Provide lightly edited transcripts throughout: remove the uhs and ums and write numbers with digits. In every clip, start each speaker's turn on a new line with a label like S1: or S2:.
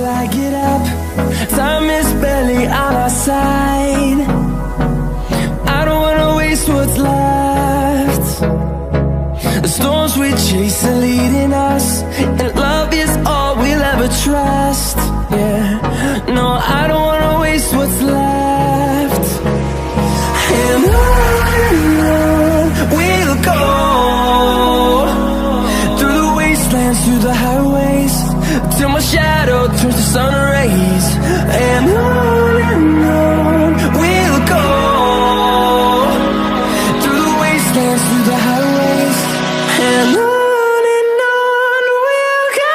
S1: till I get up. Time is barely on our side. I don't wanna waste what's left. The storms we chase are leading us, and love is all we'll ever trust. Yeah, no, I don't wanna waste what's left. And on we'll go, through the wastelands, through the highways, till my shadow turns to sun rays. And on we'll go, through the wastelands, through the highways, and on we'll go.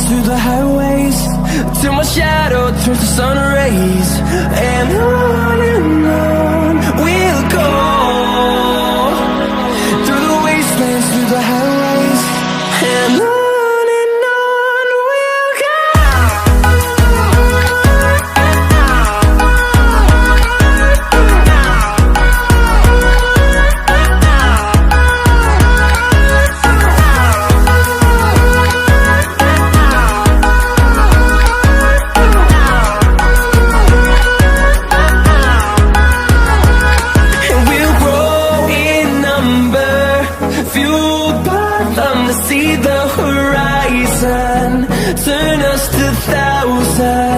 S1: Through the highways, till my shadow turns to sun rays. And on we'll go, through the wastelands, through the highways, and on we'll go. Fueled by them to see the horizon, turn us to thousands.